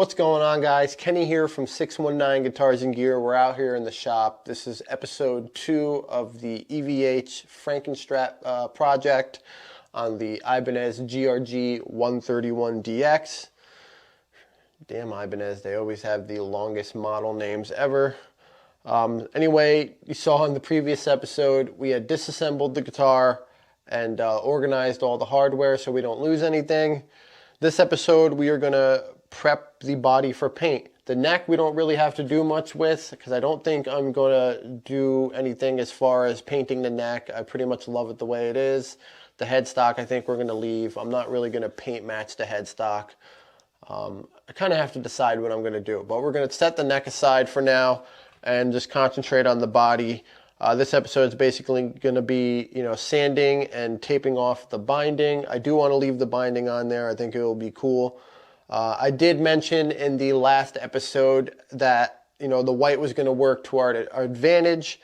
What's going on, guys? Kenny here from 619 Guitars and Gear. We're out here in the shop. This is episode 2 of the EVH Frankenstrat project on the Ibanez GRG131DX. Damn Ibanez, they always have the longest model names ever. Anyway, you saw in the previous episode, we had disassembled the guitar and organized all the hardware so we don't lose anything. This episode, we are going to prep the body for paint. The neck we don't really have to do much with because I don't think I'm going to do anything as far as painting the neck. I pretty much love it the way it is. The headstock I think we're going to leave. I'm not really going to paint match the headstock. I kind of have to decide what I'm going to do, but we're going to set the neck aside for now and just concentrate on the body. This episode is basically going to be, sanding and taping off the binding. I do want to leave the binding on there. I think it will be cool. I did mention in the last episode that, the white was going to work to our advantage.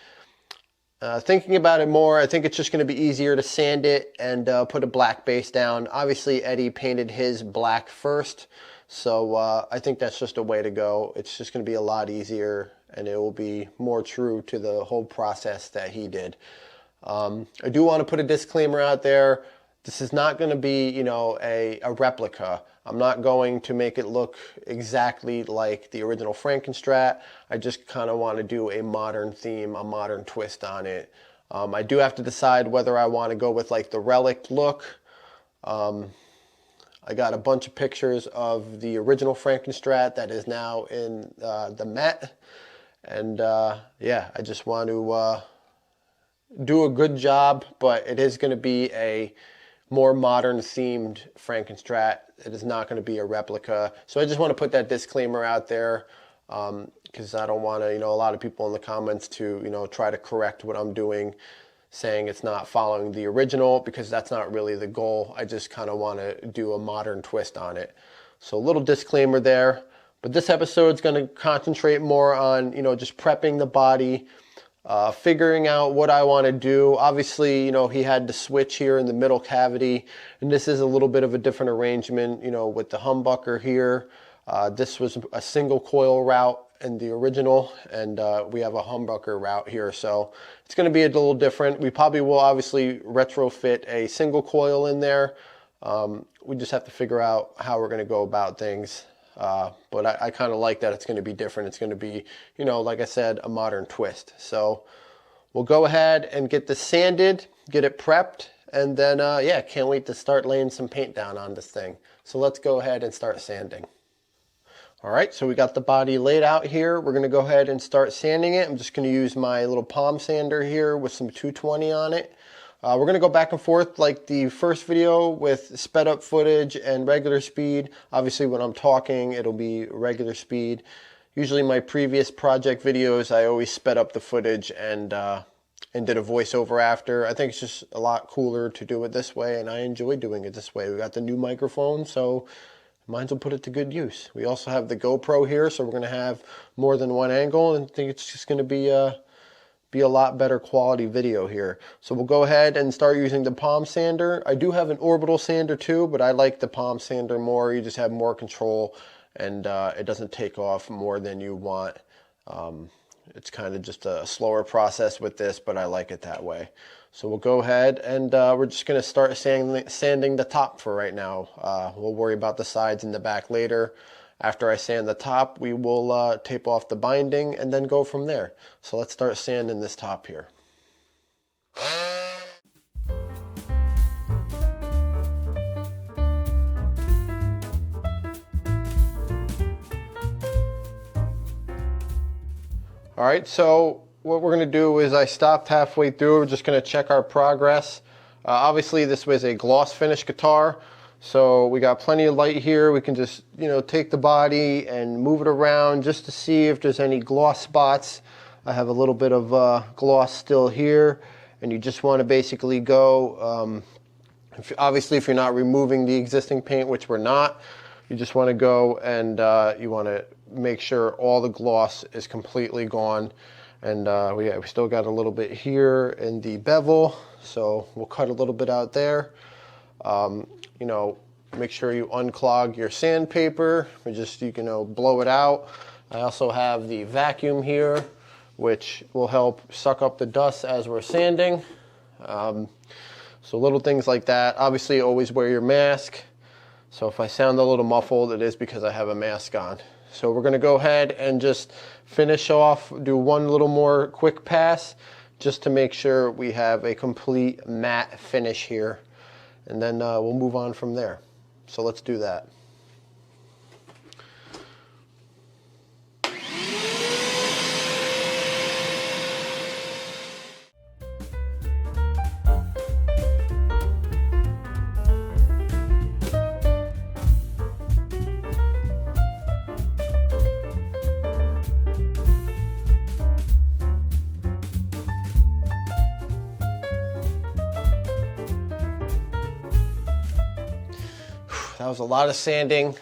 Thinking about it more, I think it's just going to be easier to sand it and put a black base down. Obviously, Eddie painted his black first, so I think that's just a way to go. It's just going to be a lot easier, and it will be more true to the whole process that he did. I do want to put a disclaimer out there. This is not going to be, a replica. I'm not going to make it look exactly like the original Frankenstrat. I just kind of want to do a modern theme, a modern twist on it. I do have to decide whether I want to go with like the relic look. I got a bunch of pictures of the original Frankenstrat that is now in the Met. And yeah, I just want to do a good job, but it is going to be a more modern themed Frankenstrat. It is not going to be a replica. So I just want to put that disclaimer out there because I don't want to, a lot of people in the comments to, try to correct what I'm doing, saying it's not following the original, because that's not really the goal. I just kind of want to do a modern twist on it. So a little disclaimer there. But this episode is going to concentrate more on, just prepping the body, figuring out what I want to do. Obviously, he had the switch here in the middle cavity, and this is a little bit of a different arrangement, with the humbucker here. This was a single coil route in the original, and we have a humbucker route here, so it's going to be a little different. We probably will obviously retrofit a single coil in there. We just have to figure out how we're going to go about things. But I kind of like that it's going to be different. It's going to be, like I said, a modern twist. So we'll go ahead and get this sanded, get it prepped, and then, yeah, can't wait to start laying some paint down on this thing. So let's go ahead and start sanding. All right, so we got the body laid out here. We're going to go ahead and start sanding it. I'm just going to use my little palm sander here with some 220 on it. We're going to go back and forth like the first video with sped up footage and regular speed. Obviously, when I'm talking, it'll be regular speed. Usually my previous project videos, I always sped up the footage and did a voiceover after. I think it's just a lot cooler to do it this way, and I enjoy doing it this way. We got the new microphone, so might as well put it to good use. We also have the GoPro here, so we're going to have more than one angle, and I think it's just going to be a lot better quality video here. So we'll go ahead and start using the palm sander. I do have an orbital sander too, but I like the palm sander more. You just have more control, and it doesn't take off more than you want. It's kind of just a slower process with this, but I like it that way. So we'll go ahead and we're just going to start sanding the top for right now. We'll worry about the sides and the back later. After I sand the top, we will tape off the binding and then go from there. So let's start sanding this top here. All right, so what we're going to do is I stopped halfway through. We're just going to check our progress. Obviously, this was a gloss finish guitar. So we got plenty of light here. We can just, take the body and move it around just to see if there's any gloss spots. I have a little bit of gloss still here, and you just want to basically go, obviously if you're not removing the existing paint, which we're not, you just want to go and you want to make sure all the gloss is completely gone. And we still got a little bit here in the bevel, so we'll cut a little bit out there. Make sure you unclog your sandpaper, or just, you can blow it out. I also have the vacuum here, which will help suck up the dust as we're sanding. So little things like that. Obviously, always wear your mask. So if I sound a little muffled, it is because I have a mask on. So we're gonna go ahead and just finish off, do one little more quick pass, just to make sure we have a complete matte finish here. And then we'll move on from there. So let's do that. That was a lot of sanding.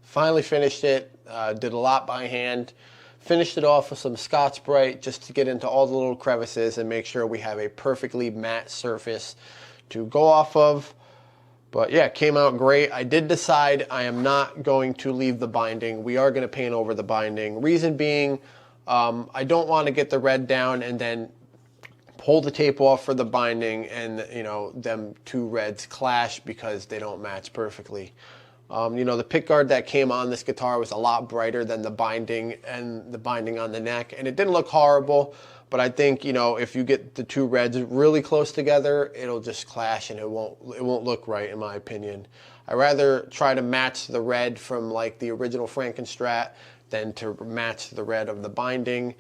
Finally finished it. Did a lot by hand. Finished it off with some Scotch-Brite just to get into all the little crevices and make sure we have a perfectly matte surface to go off of. But yeah, it came out great. I did decide I am not going to leave the binding. We are going to paint over the binding. Reason being, I don't want to get the red down and then pull the tape off for the binding and them two reds clash because they don't match perfectly. The pick guard that came on this guitar was a lot brighter than the binding and the binding on the neck, and it didn't look horrible, but I think if you get the two reds really close together, it'll just clash and it won't look right, in my opinion. I rather try to match the red from like the original Frankenstrat than to match the red of the binding.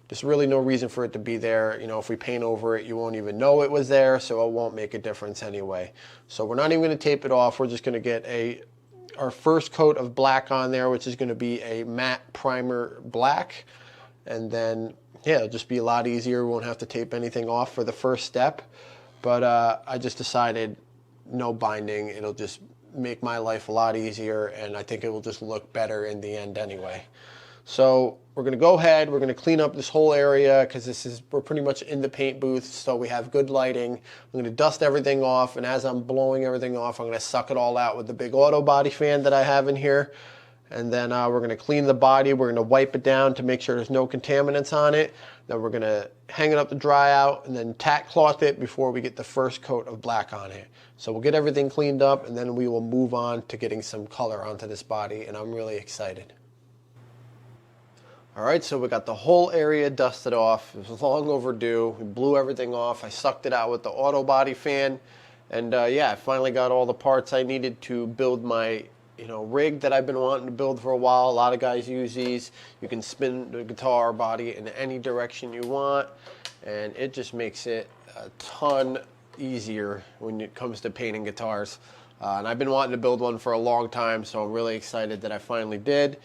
There's really no reason for it to be there. If we paint over it, you won't even know it was there, so it won't make a difference anyway. So we're not even going to tape it off. We're just going to get our first coat of black on there, which is going to be a matte primer black. And then, yeah, it'll just be a lot easier. We won't have to tape anything off for the first step. But I just decided no binding. It'll just make my life a lot easier, and I think it will just look better in the end anyway. So we're going to go ahead, we're going to clean up this whole area because we're pretty much in the paint booth, so we have good lighting. I'm going to dust everything off, and as I'm blowing everything off, I'm going to suck it all out with the big auto body fan that I have in here. And then we're going to clean the body, we're going to wipe it down to make sure there's no contaminants on it. Then we're going to hang it up to dry out and then tack cloth it before we get the first coat of black on it. So we'll get everything cleaned up, and then we will move on to getting some color onto this body, and I'm really excited. All right, so we got the whole area dusted off. It was long overdue. We blew everything off. I sucked it out with the auto body fan. And yeah, I finally got all the parts I needed to build my rig that I've been wanting to build for a while. A lot of guys use these. You can spin the guitar body in any direction you want, and it just makes it a ton easier when it comes to painting guitars. And I've been wanting to build one for a long time, so I'm really excited that I finally did.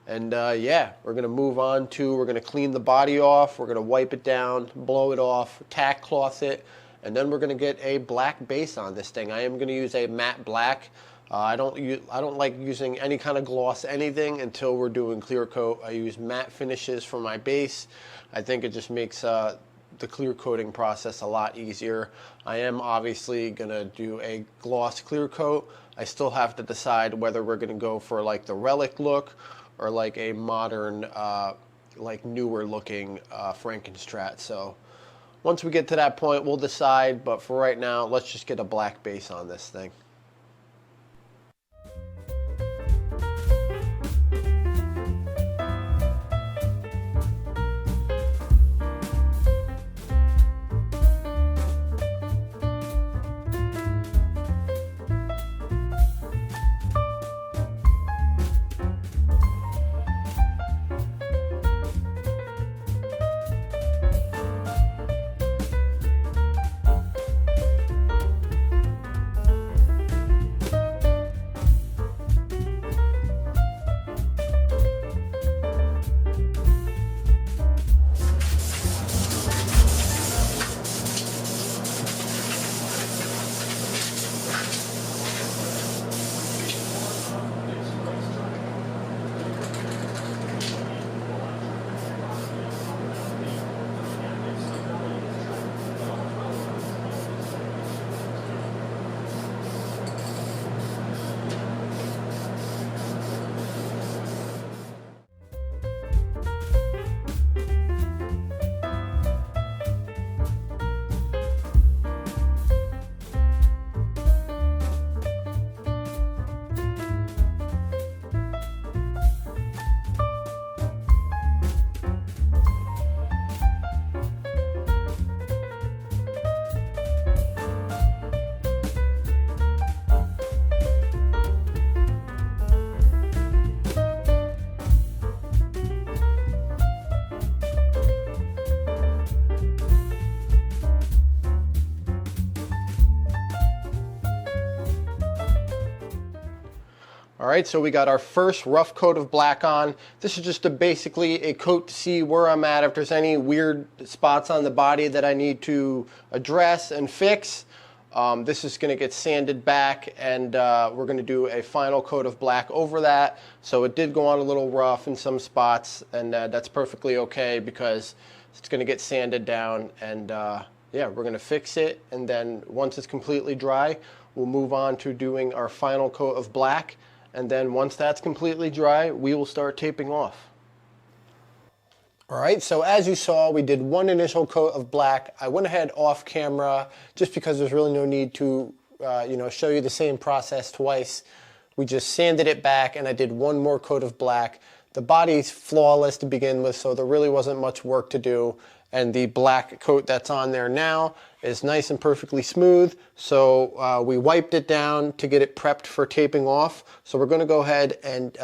And yeah, we're going to move on to, we're going to clean the body off, we're going to wipe it down, blow it off, tack cloth it, and then we're going to get a black base on this thing. I am going to use a matte black. I don't like using any kind of gloss anything until we're doing clear coat. I use matte finishes for my base. I think it just makes the clear coating process a lot easier. I am obviously going to do a gloss clear coat. I still have to decide whether we're going to go for like the relic look or like a modern, like newer looking Frankenstrat. So once we get to that point, we'll decide. But for right now, let's just get a black base on this thing. right, so we got our first rough coat of black on. This is just basically a coat to see where I'm at, if there's any weird spots on the body that I need to address and fix. This is going to get sanded back, and we're going to do a final coat of black over that. So it did go on a little rough in some spots, and that's perfectly okay because it's going to get sanded down, and yeah, we're going to fix it, and then once it's completely dry, we'll move on to doing our final coat of black. And then once that's completely dry, we will start taping off. All right, so as you saw, we did one initial coat of black. I went ahead off camera just because there's really no need to show you the same process twice. We just sanded it back, and I did one more coat of black. The body's flawless to begin with, so there really wasn't much work to do. And the black coat that's on there now is nice and perfectly smooth. So we wiped it down to get it prepped for taping off. So we're going to go ahead and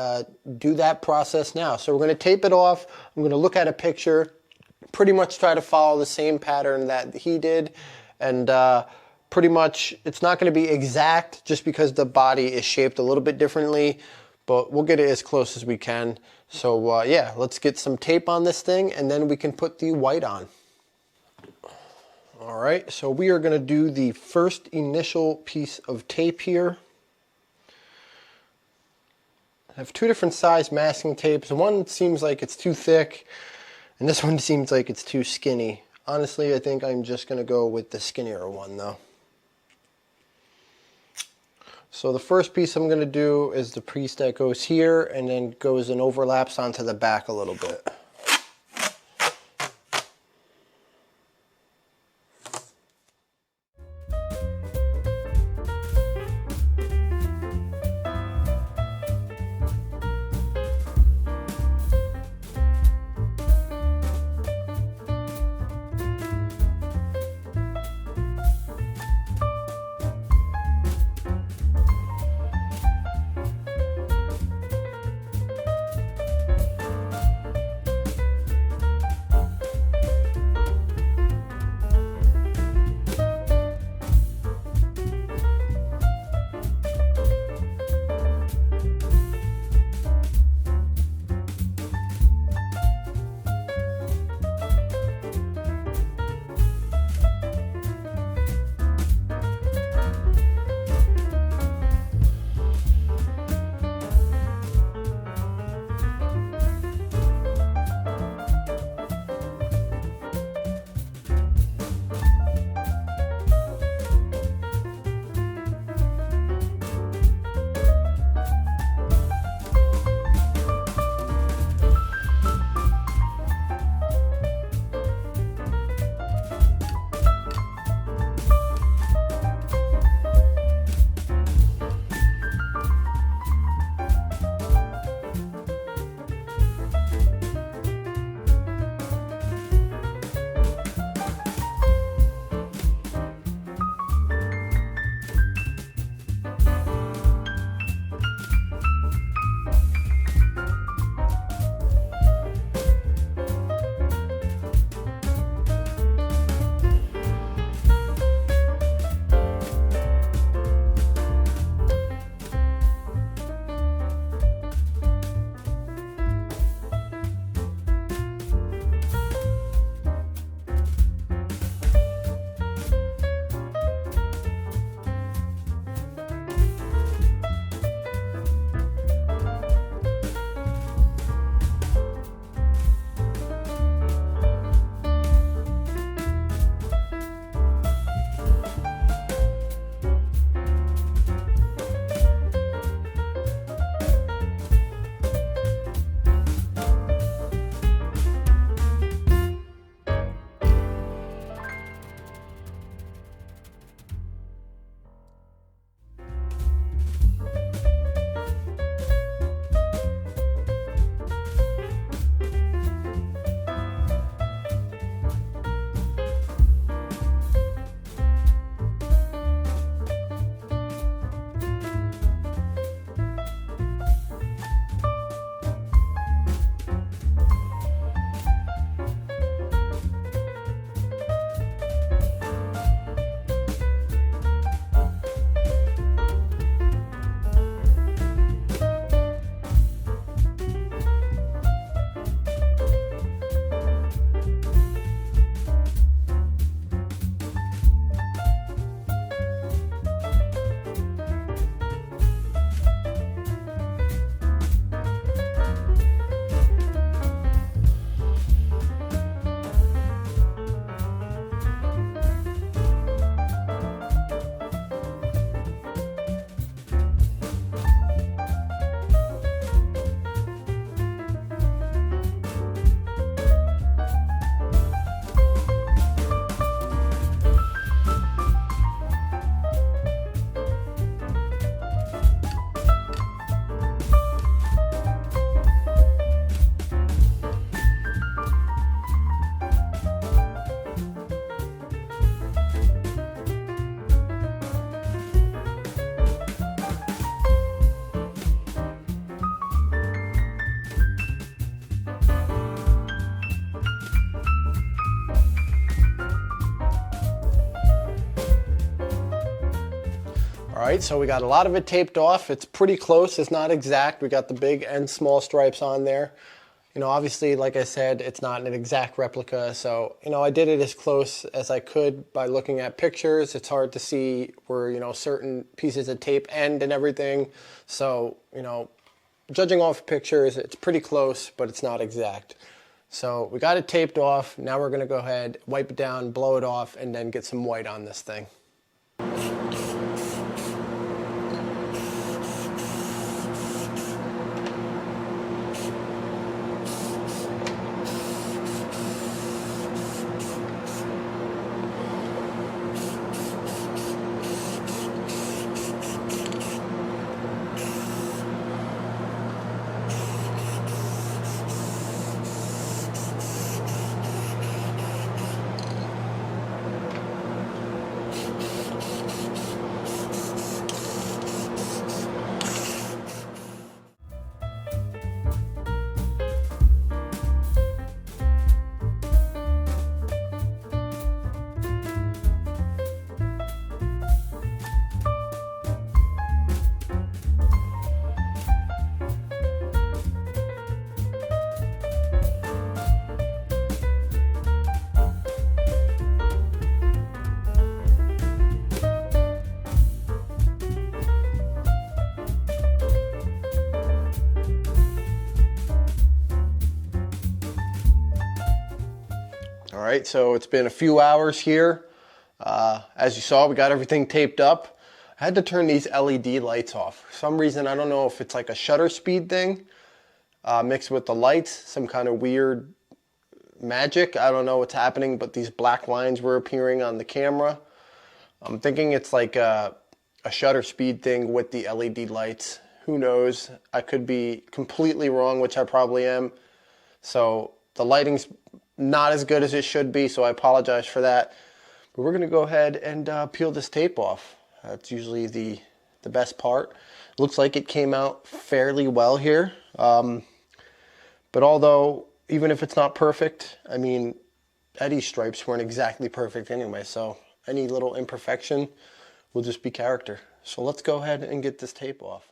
do that process now. So we're going to tape it off. I'm going to look at a picture, pretty much try to follow the same pattern that he did. And pretty much it's not going to be exact just because the body is shaped a little bit differently, but we'll get it as close as we can. So yeah, let's get some tape on this thing, and then we can put the white on. All right, so we are going to do the first initial piece of tape here. I have two different size masking tapes. One seems like it's too thick, and this one seems like it's too skinny. Honestly, I think I'm just going to go with the skinnier one though. So the first piece I'm going to do is the piece that goes here and then goes and overlaps onto the back a little bit. right, so we got a lot of it taped off. It's pretty close, it's not exact. We got the big and small stripes on there. You know, obviously, like I said, it's not an exact replica, so, you know, I did it as close as I could by looking at pictures. It's hard to see where, you know, certain pieces of tape end and everything. So, you know, judging off pictures, it's pretty close, but it's not exact. So we got it taped off. Now we're gonna go ahead, wipe it down, blow it off, and then get some white on this thing. All right, so it's been a few hours here. As you saw, we got everything taped up. I had to turn these LED lights off. For some reason, I don't know if it's like a shutter speed thing mixed with the lights, some kind of weird magic. I don't know what's happening, but these black lines were appearing on the camera. I'm thinking it's like a shutter speed thing with the LED lights. Who knows? I could be completely wrong, which I probably am. So the lighting's not as good as it should be, so I apologize for that. But we're gonna go ahead and peel this tape off. That's usually the best part. Looks like it came out fairly well here. But although, even if it's not perfect, I mean, Eddie's stripes weren't exactly perfect anyway, so any little imperfection will just be character. So let's go ahead and get this tape off.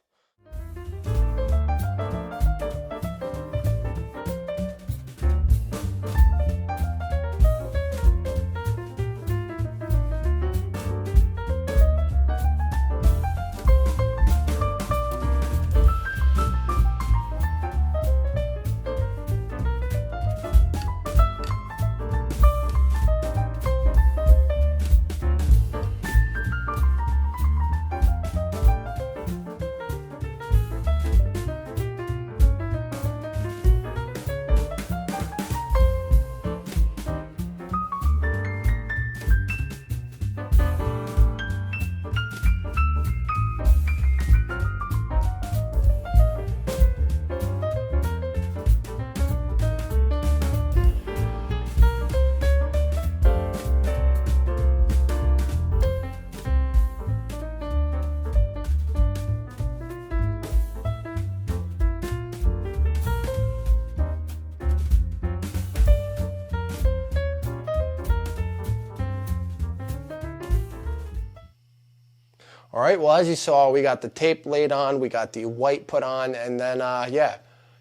All right, well, as you saw, we got the tape laid on, we got the white put on, and then, yeah,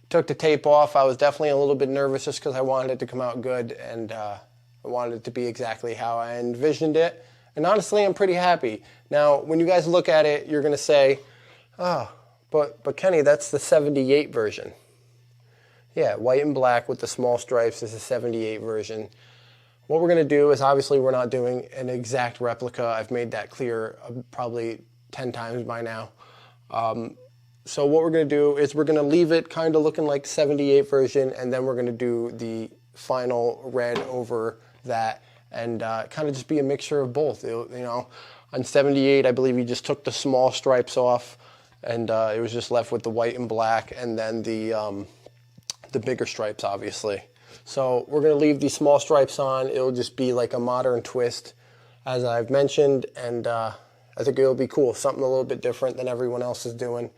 took the tape off. I was definitely a little bit nervous just because I wanted it to come out good, and I wanted it to be exactly how I envisioned it. And honestly, I'm pretty happy. Now, when you guys look at it, you're going to say, oh, but Kenny, that's the 78 version. Yeah, white and black with the small stripes is the 78 version. What we're going to do is, obviously, we're not doing an exact replica. I've made that clear probably 10 times by now. So what we're going to do is we're going to leave it kind of looking like the 78 version, and then we're going to do the final red over that, and kind of just be a mixture of both. You know, on 78, I believe you just took the small stripes off, and it was just left with the white and black, and then the bigger stripes, obviously. So we're going to leave these small stripes on. It'll just be like a modern twist, as I've mentioned, and I think it'll be cool. Something a little bit different than everyone else is doing,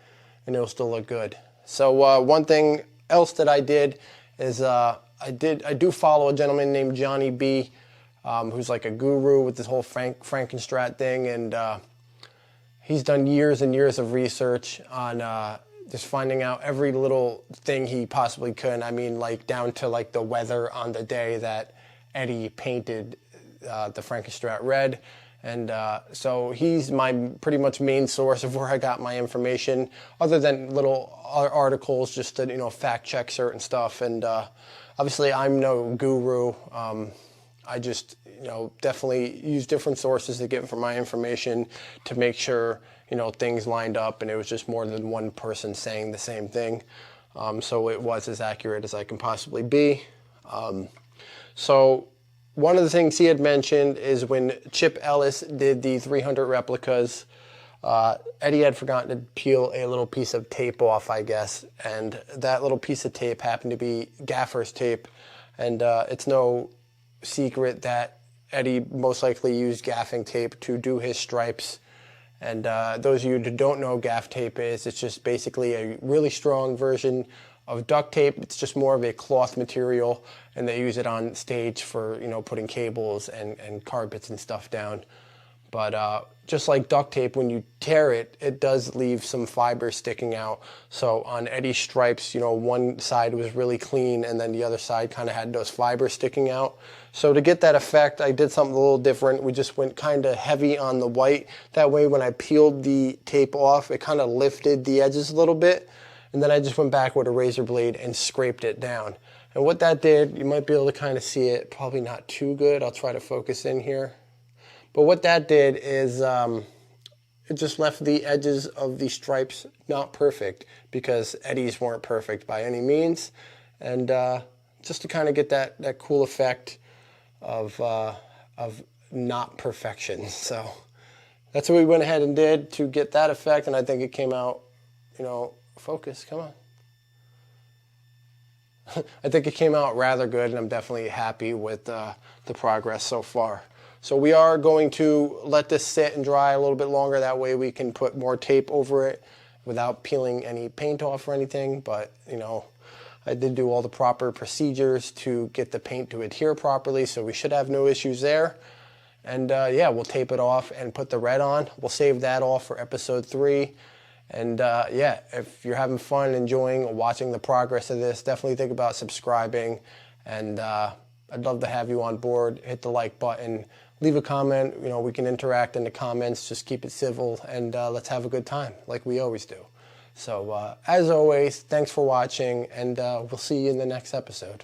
and it'll still look good. So one thing else that I did is I do follow a gentleman named Johnny B, who's like a guru with this whole Frankenstrat thing, and He's done years and years of research on just finding out every little thing he possibly could. I mean, like down to like the weather on the day that Eddie painted the Frankenstrat red. And so he's my pretty much main source of where I got my information, other than little articles just to, you know, fact check certain stuff. And obviously I'm no guru. I just, you know, definitely use different sources to get for my information to make sure, you know, things lined up, and it was just more than one person saying the same thing. So it was as accurate as I can possibly be. So one of the things he had mentioned is when Chip Ellis did the 300 replicas, Eddie had forgotten to peel a little piece of tape off, I guess, and that little piece of tape happened to be gaffer's tape. And it's no secret that Eddie most likely used gaffing tape to do his stripes. And those of you who don't know what gaff tape is, it's just basically a really strong version of duct tape. It's just more of a cloth material, and they use it on stage for, you know, putting cables and carpets and stuff down. But just like duct tape, when you tear it, it does leave some fiber sticking out. So on Eddie's stripes, you know, one side was really clean and then the other side kind of had those fibers sticking out. So to get that effect, I did something a little different. We just went kind of heavy on the white. That way when I peeled the tape off, it kind of lifted the edges a little bit. And then I just went back with a razor blade and scraped it down. And what that did, you might be able to kind of see it, probably not too good. I'll try to focus in here. But what that did is it just left the edges of the stripes not perfect, because Eddie's weren't perfect by any means. And just to kind of get that cool effect of not perfection. So that's what we went ahead and did to get that effect, and I think it came out, you know, focus, come on. I think it came out rather good, and I'm definitely happy with the progress so far. So we are going to let this sit and dry a little bit longer. That way we can put more tape over it without peeling any paint off or anything. But, you know, I did do all the proper procedures to get the paint to adhere properly, so we should have no issues there. And yeah, we'll tape it off and put the red on. We'll save that all for episode 3. And yeah, if you're having fun, enjoying watching the progress of this, definitely think about subscribing. And I'd love to have you on board. Hit the like button, leave a comment. You know, we can interact in the comments. Just keep it civil, and let's have a good time like we always do. So as always, thanks for watching, and we'll see you in the next episode.